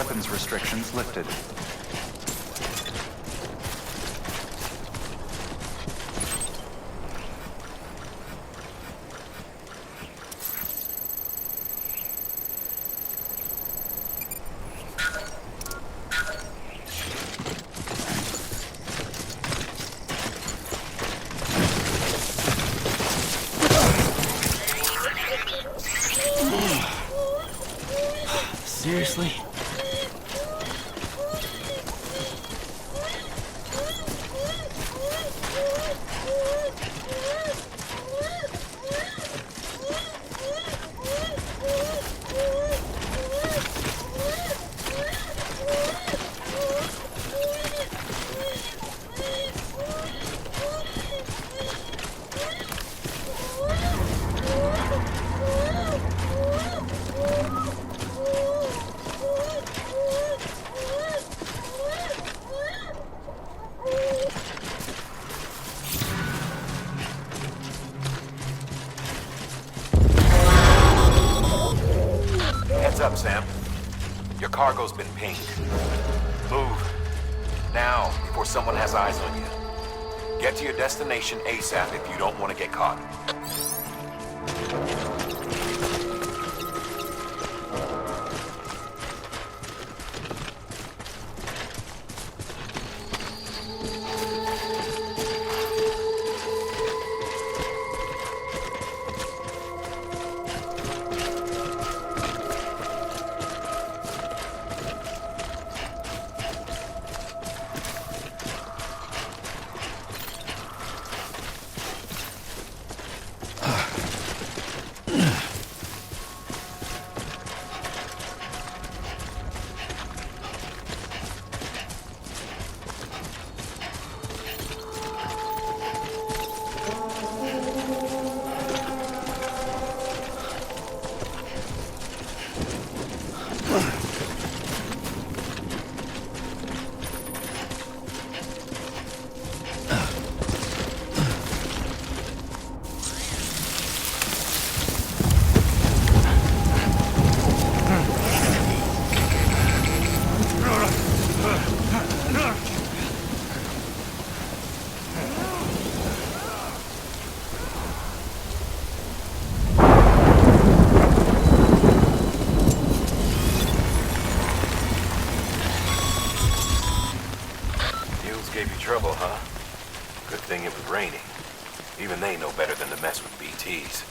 weapons restrictions lifted. Seriously? Heads up, Sam. Your cargo's been pinged. Move. Now, before someone has eyes on you. Get to your destination ASAP if you don't want to get caught. Trouble, huh? Good thing it was raining. Even they know better than to mess with BTs.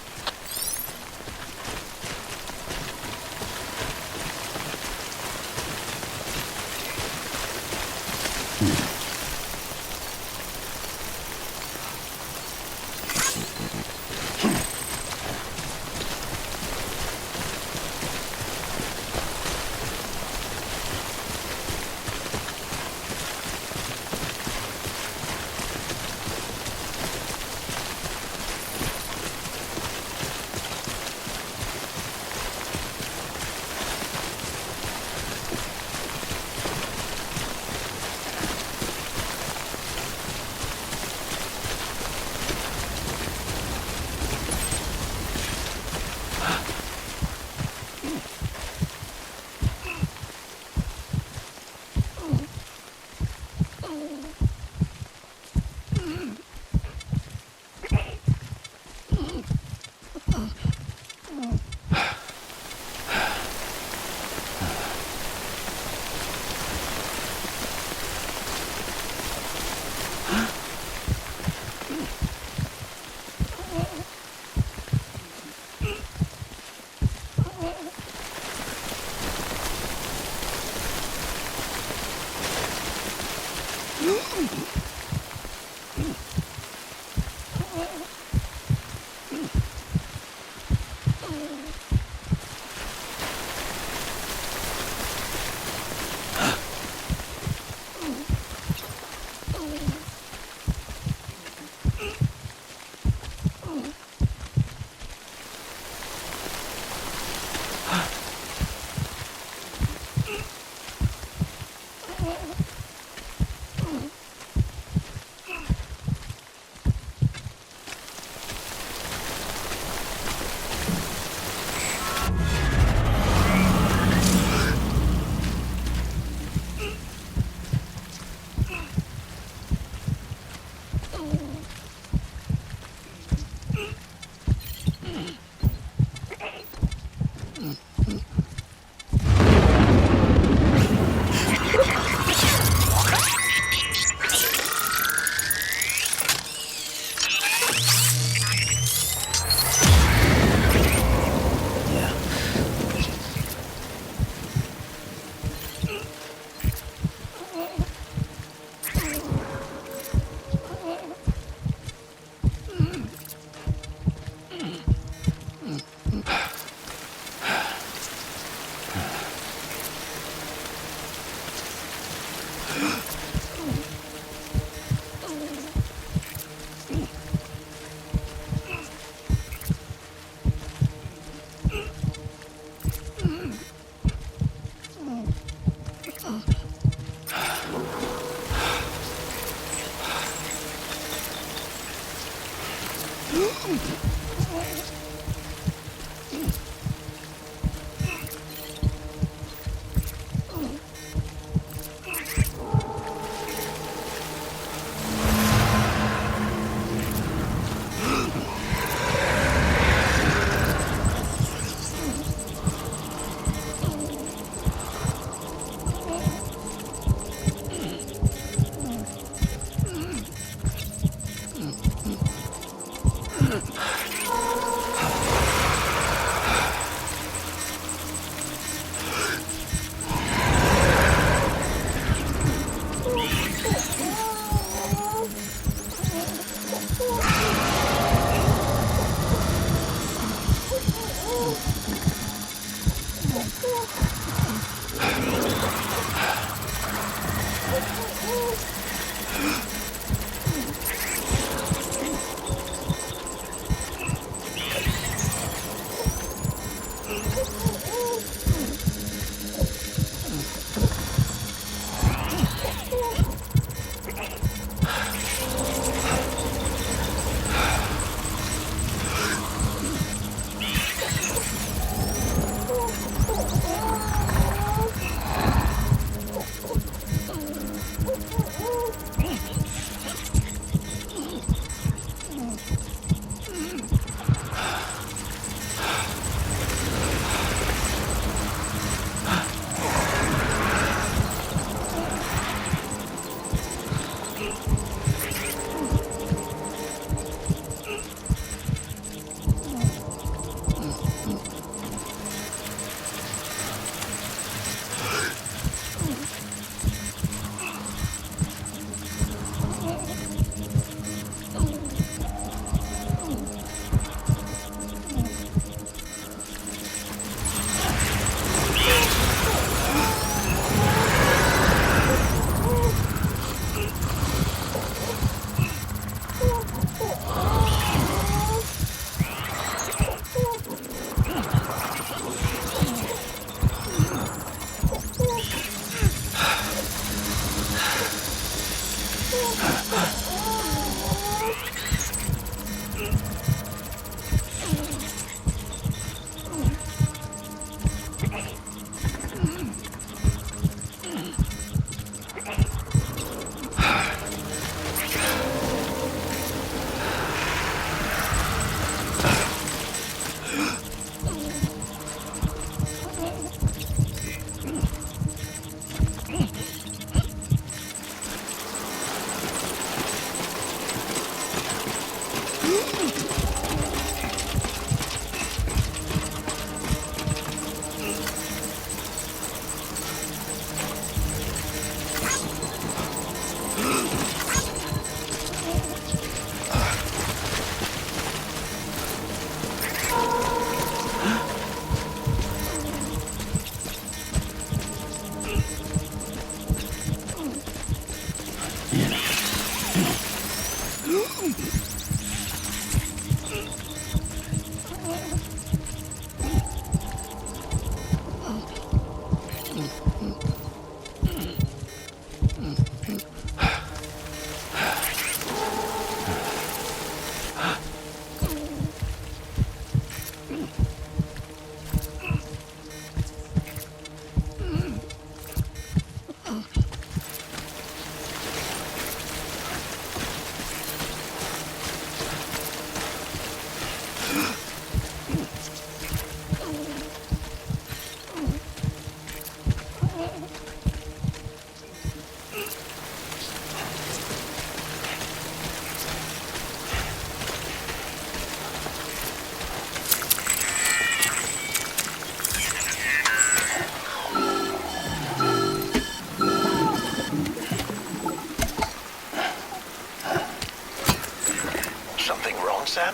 Sam?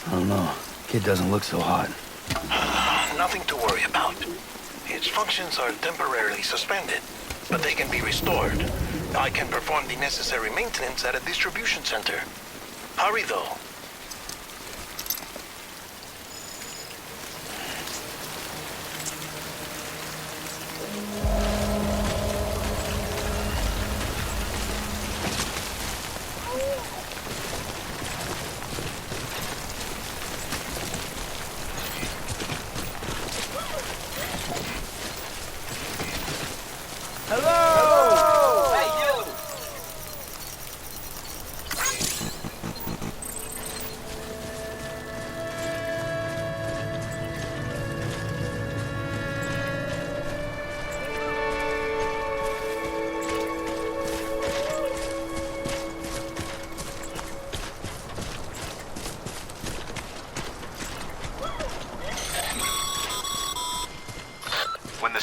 I don't know. Kid doesn't look so hot. Nothing to worry about. Its functions are temporarily suspended, but they can be restored. I can perform the necessary maintenance at a distribution center. Hurry, though.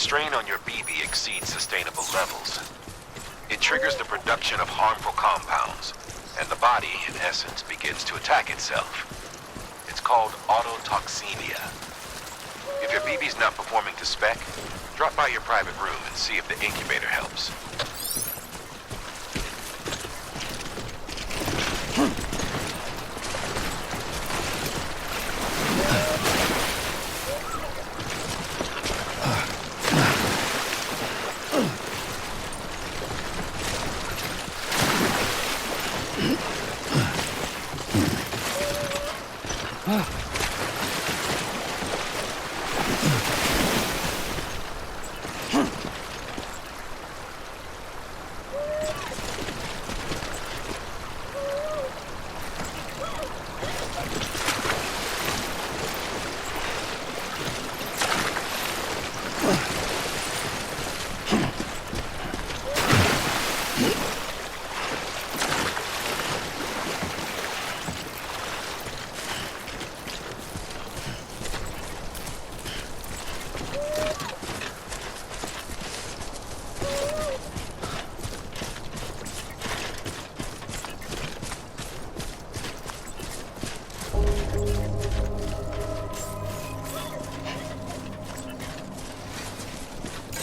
strain on your BB exceeds sustainable levels, it triggers the production of harmful compounds, and the body, in essence, begins to attack itself. It's called autotoxemia. If your BB's not performing to spec, drop by your private room and see if the incubator helps.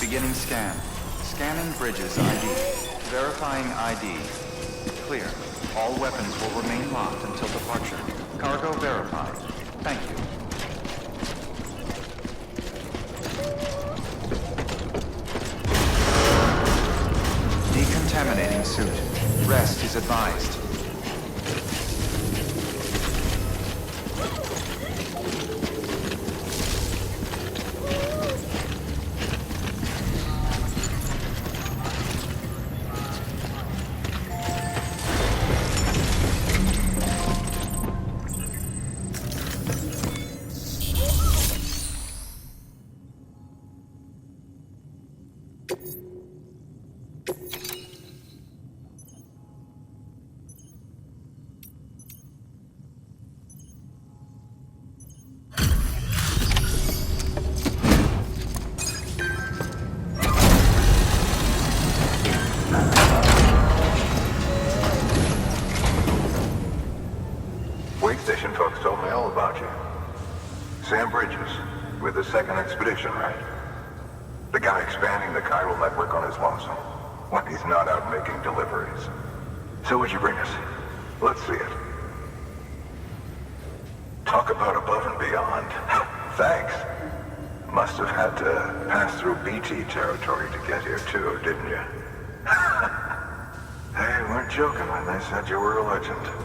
Beginning scan. Scanning bridges ID. Verifying ID. Clear. All weapons will remain locked until departure. Cargo verified. Thank you. Decontaminating suit. Rest is advised. With the second expedition, right? The guy expanding the Chiral Network on his lonesome. When he's not out making deliveries. So what'd you bring us? Let's see it. Talk about above and beyond. Thanks. Must have had to pass through BT territory to get here too, didn't you? They weren't joking when they said you were a legend.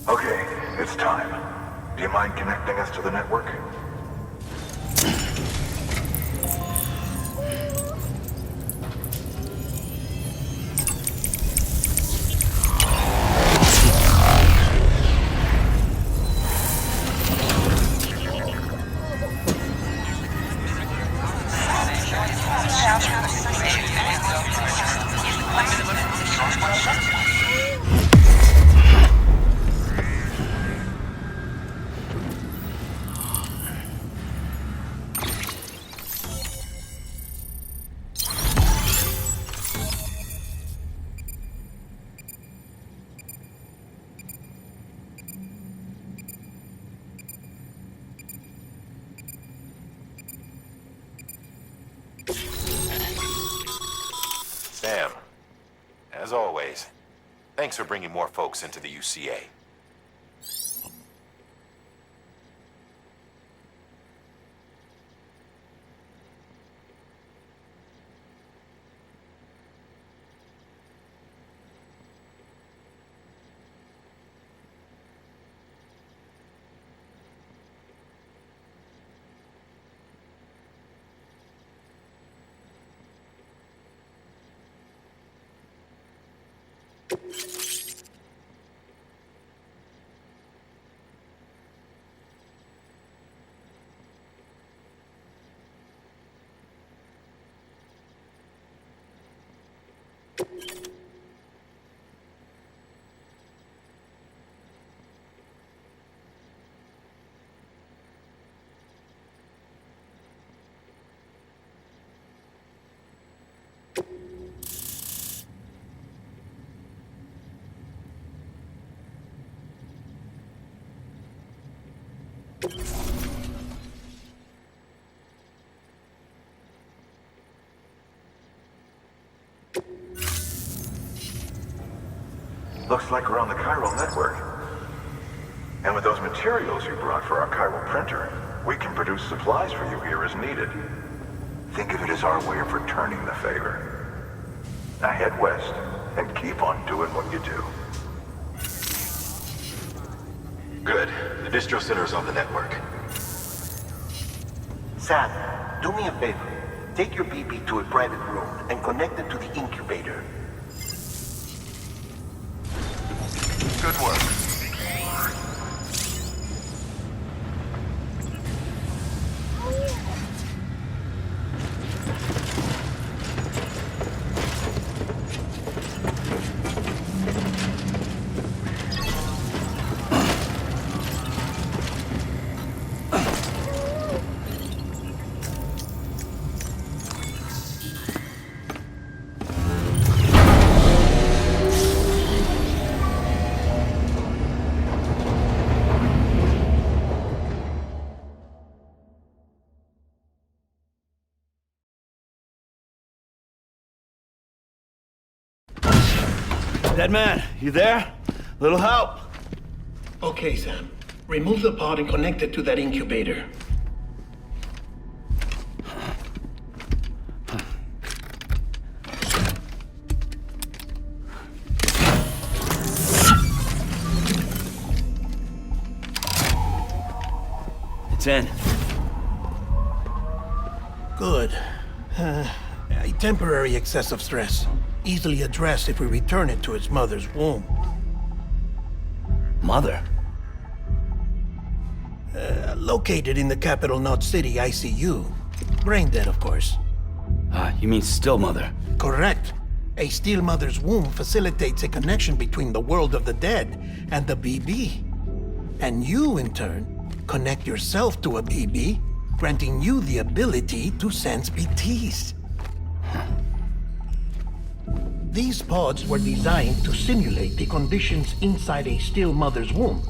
Okay, it's time. Do you mind connecting us to the network? Sam, as always, thanks for bringing more folks into the UCA. Looks like we're on the Chiral Network. And with those materials you brought for our chiral printer, we can produce supplies for you here as needed. Think of it as our way of returning the favor. Now head west, and keep on doing what you do. Good. The distro center is on the network. Sam, do me a favor. Take your BB to a private room and connect it to the incubator. Good work. Dead man, you there? Little help? Okay, Sam. Remove the pod and connect it to that incubator. It's in. Good. A temporary excessive stress. Easily addressed if we return it to its mother's womb. Mother? Located in the capital Knot City ICU. Brain dead, of course. You mean still mother? Correct. A still mother's womb facilitates a connection between the world of the dead and the BB. And you, in turn, connect yourself to a BB, granting you the ability to sense BTs. These pods were designed to simulate the conditions inside a still mother's womb.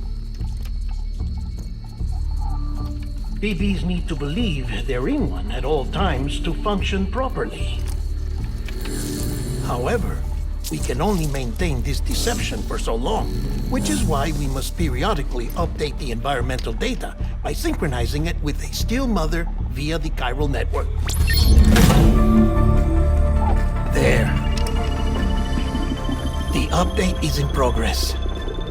BBs need to believe they're in one at all times to function properly. However, we can only maintain this deception for so long, which is why we must periodically update the environmental data by synchronizing it with a still mother via the Chiral Network. There. The update is in progress.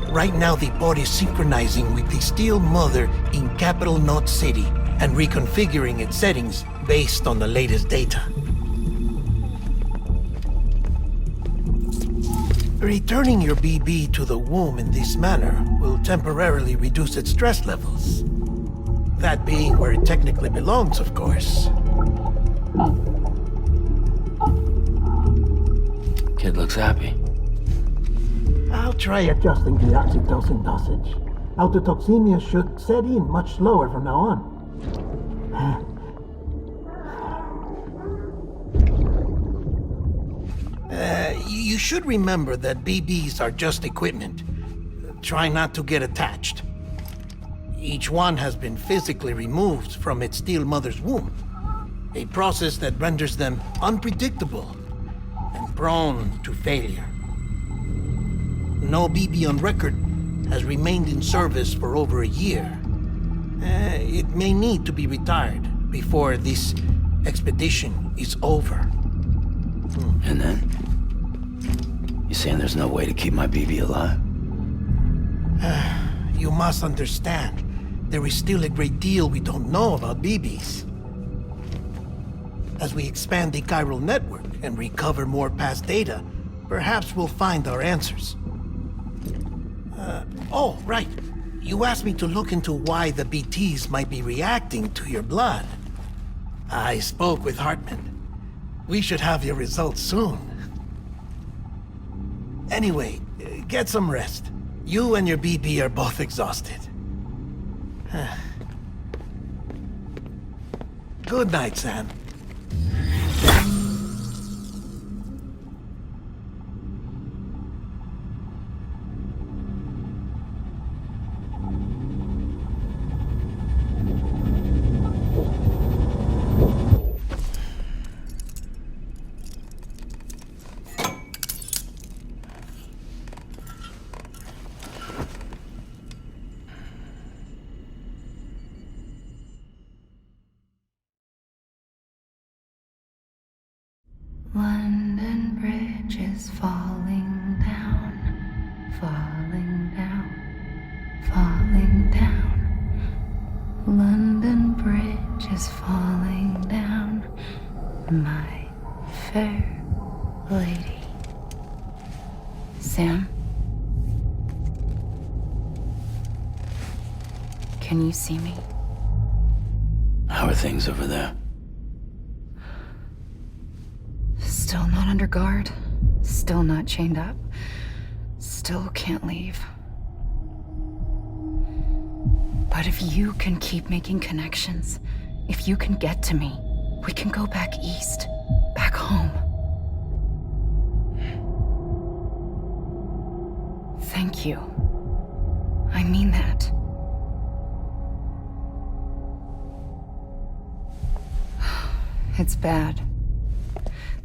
Right now, the pod is synchronizing with the still mother in capital Knot City and reconfiguring its settings based on the latest data. Returning your BB to the womb in this manner will temporarily reduce its stress levels. That being where it technically belongs, of course. Kid looks happy. I'll try adjusting the oxytocin dosage. Autotoxemia should set in much slower from now on. You should remember that BBs are just equipment. Try not to get attached. Each one has been physically removed from its still mother's womb. A process that renders them unpredictable and prone to failure. No BB on record has remained in service for over a year. It may need to be retired before this expedition is over. And then? You saying there's no way to keep my BB alive? You must understand, there is still a great deal we don't know about BBs. As we expand the Chiral Network and recover more past data, Perhaps we'll find our answers. Oh, right. You asked me to look into why the BTs might be reacting to your blood. I spoke with Hartman. We should have your results soon. Anyway, get some rest. You and your BB are both exhausted. Good night, Sam. London Bridge is falling down, falling down, falling down. London Bridge is falling down, my fair lady. Sam? Can you see me? How are things over there? Still not under guard, still not chained up, still can't leave. But if you can keep making connections, if you can get to me, we can go back east, back home. Thank you. I mean that. It's bad.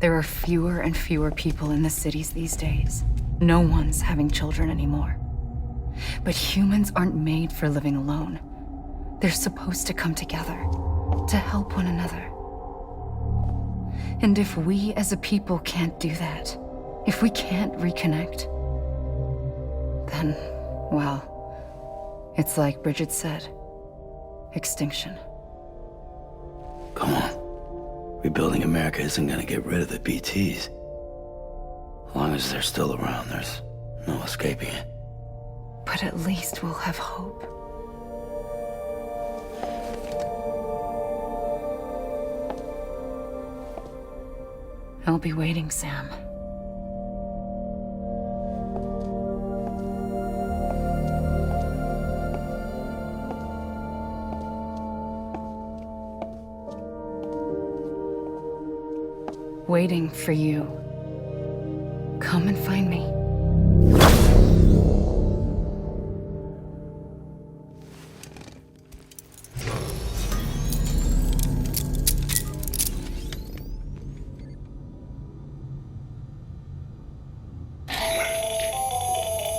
There are fewer and fewer people in the cities these days. No one's having children anymore. But humans aren't made for living alone. They're supposed to come together, to help one another. And if we as a people can't do that, if we can't reconnect, then, well, it's like Bridget said, extinction. Come on. Rebuilding America isn't gonna get rid of the BTs. As long as they're still around, there's no escaping it. But at least we'll have hope. I'll be waiting, Sam. Waiting for you. Come and find me.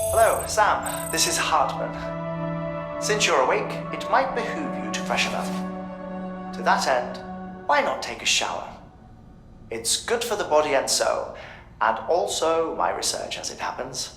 Hello, Sam. This is Hartman. Since you're awake, it might behoove you to freshen up. To that end, why not take a shower? It's good for the body and soul, and also my research as it happens.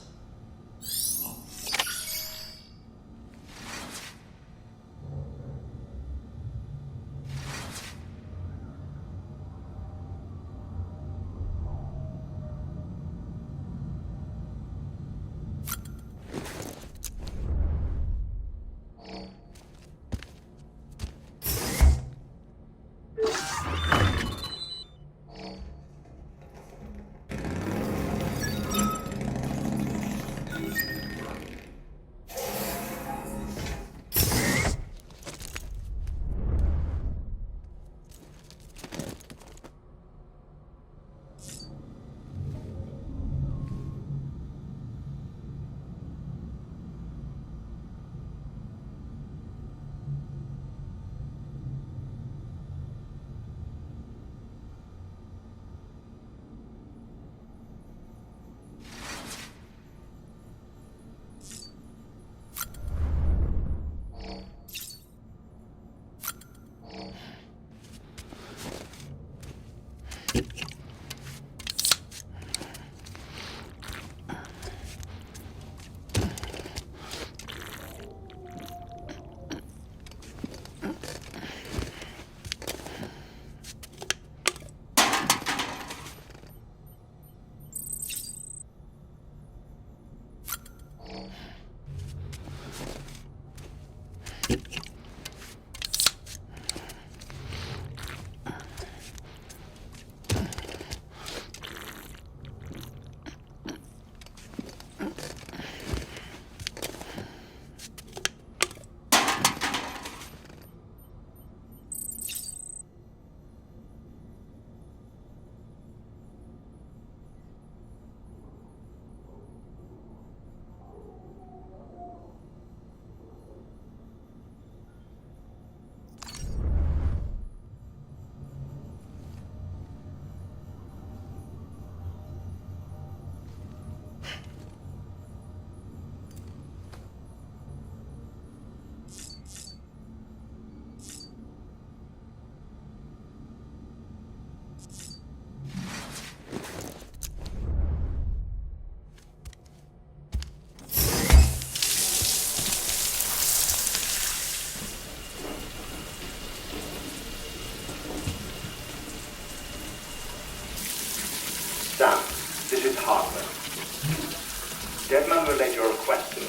Deadman relayed your request to me,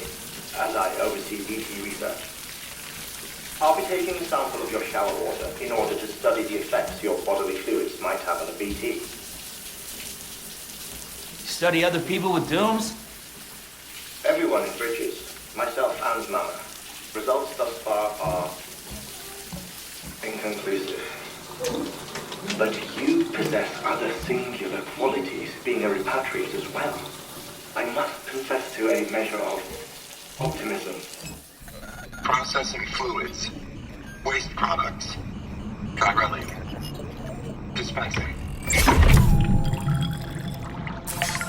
as I oversee BT research. I'll be taking a sample of your shower water in order to study the effects your bodily fluids might have on a BT. Study other people with dooms? Everyone in Bridges, myself and Mama. Results thus far are inconclusive. But you possess other singular qualities, being a repatriate as well. I must confess to a measure of optimism. Processing fluids. Waste products. Chiralic. Dispensing.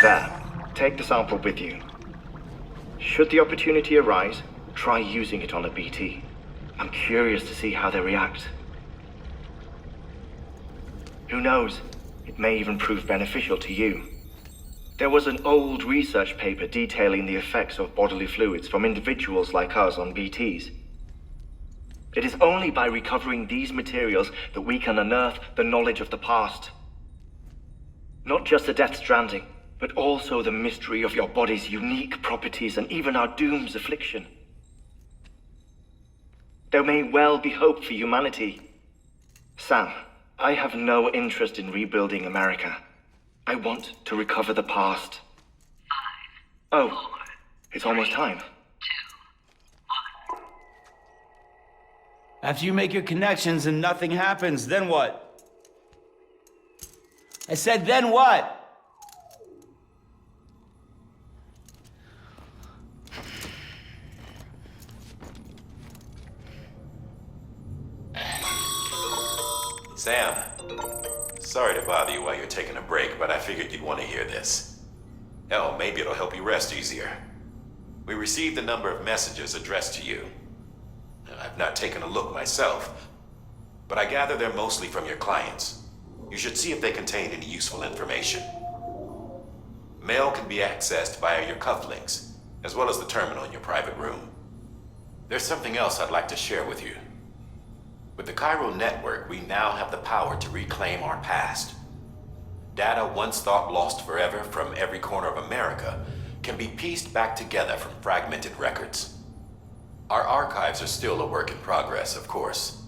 There. Take the sample with you. Should the opportunity arise, try using it on a BT. I'm curious to see how they react. Who knows? It may even prove beneficial to you. There was an old research paper detailing the effects of bodily fluids from individuals like us on BTs. It is only by recovering these materials that we can unearth the knowledge of the past. Not just the Death Stranding, but also the mystery of your body's unique properties and even our doom's affliction. There may well be hope for humanity. Sam, I have no interest in rebuilding America. I want to recover the past. 5, 4, it's almost time. 2, 1. After you make your connections and nothing happens, then what? I said, then what? Sam, sorry to bother you while you're taking a break, but I figured you'd want to hear this. Hell, maybe it'll help you rest easier. We received a number of messages addressed to you. I've not taken a look myself, but I gather they're mostly from your clients. You should see if they contain any useful information. Mail can be accessed via your cufflinks, as well as the terminal in your private room. There's something else I'd like to share with you. With the Chiral Network, we now have the power to reclaim our past. Data once thought lost forever from every corner of America can be pieced back together from fragmented records. Our archives are still a work in progress, of course.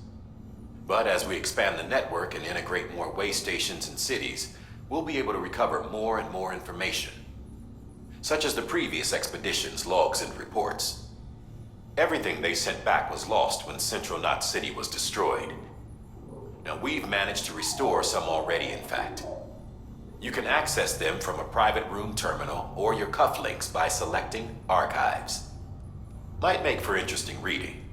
But as we expand the network and integrate more way stations and cities, we'll be able to recover more and more information, such as the previous expedition's logs and reports. Everything they sent back was lost when Central Knot City was destroyed. Now, we've managed to restore some already, in fact. You can access them from a private room terminal or your cufflinks by selecting Archives. Might make for interesting reading.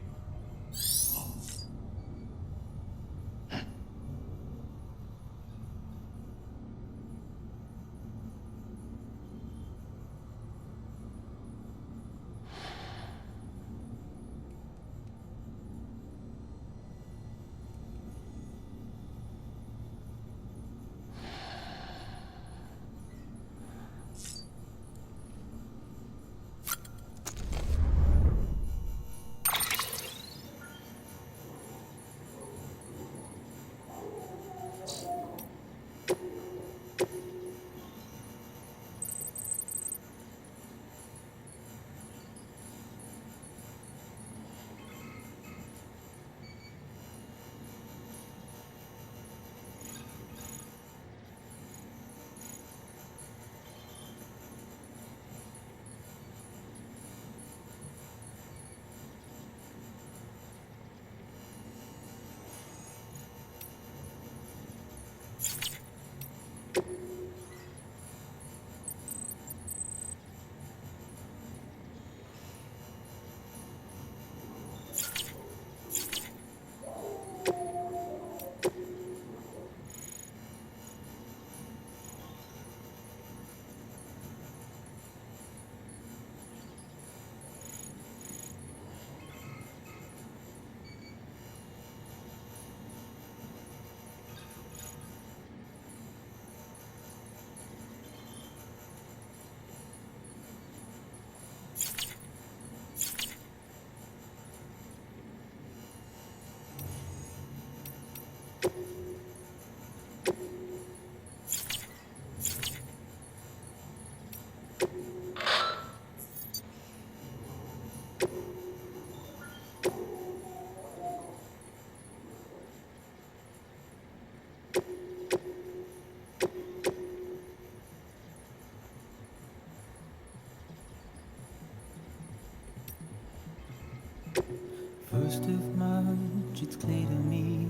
just too much, it's clear to me.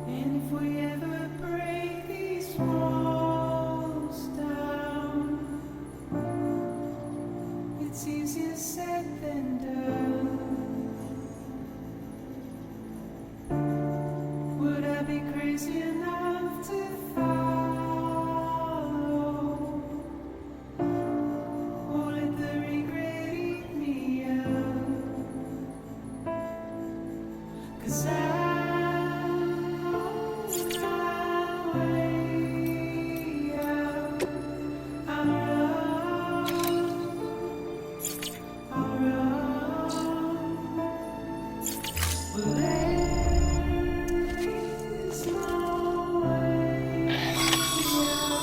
And if we ever break these walls down, it's easier said than done. Would I be crazy enough to follow? Or let the regret eat me up? 'Cause I'm on my way out. I'll run. Well, there is no way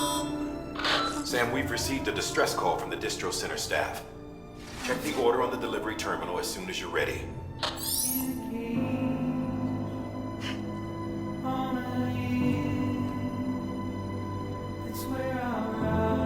out. Sam, we've received a distress call from the distro center staff. Check the order on the delivery terminal as soon as you're ready. On a hill, that's where I'll run.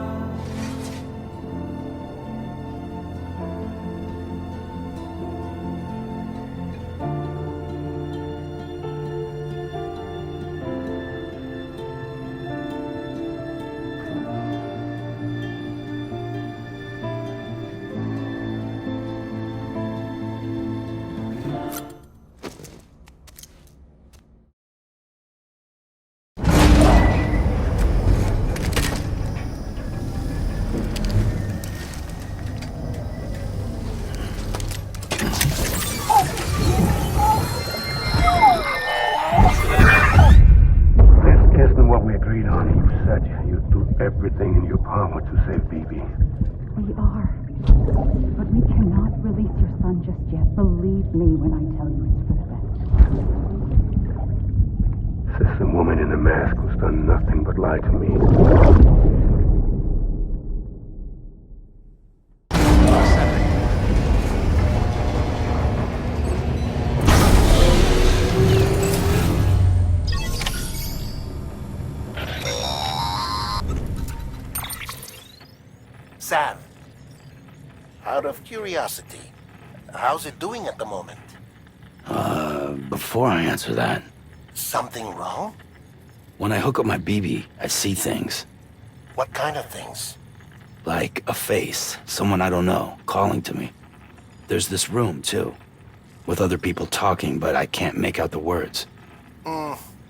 This isn't what we agreed on. You said you'd do everything in your power to save BB. We are. But we cannot release your son just yet. Believe me when I tell you it's for the best. This woman in the mask who's done nothing but lie to me. Sam, out of curiosity, how's it doing at the moment? Before I answer that, Something wrong? when I hook up my BB, I see things. What kind of things? Like a face, someone I don't know, calling to me. There's this room, too, with other people talking, but I can't make out the words.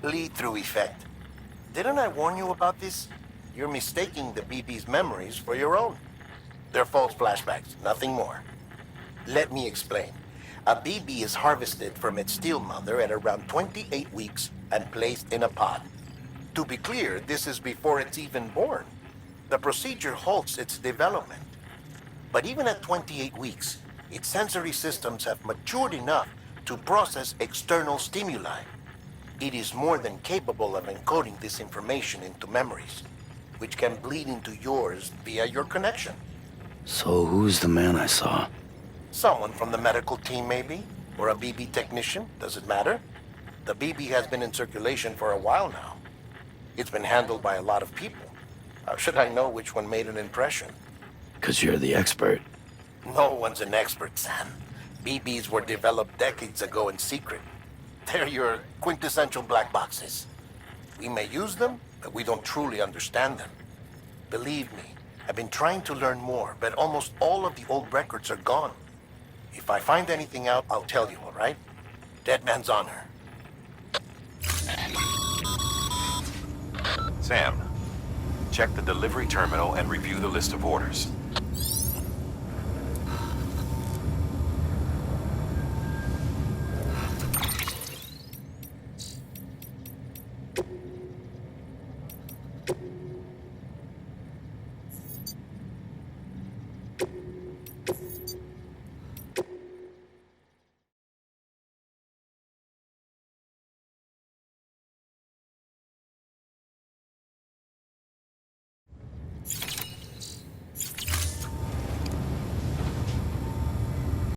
Lead-through effect. Didn't I warn you about this? You're mistaking the BB's memories for your own. They're false flashbacks, nothing more. Let me explain. A BB is harvested from its steel mother at around 28 weeks and placed in a pod. To be clear, this is before it's even born. The procedure halts its development. But even at 28 weeks, its sensory systems have matured enough to process external stimuli. It is more than capable of encoding this information into memories, which can bleed into yours via your connection. So who's the man I saw? Someone from the medical team, maybe? Or a BB technician? Does it matter? The BB has been in circulation for a while now. It's been handled by a lot of people. How should I know which one made an impression? 'Cause you're the expert. No one's an expert, Sam. BBs were developed decades ago in secret. They're your quintessential black boxes. We may use them, but we don't truly understand them. Believe me, I've been trying to learn more, but almost all of the old records are gone. If I find anything out, I'll tell you, all right? Dead man's honor. Sam, check the delivery terminal and review the list of orders.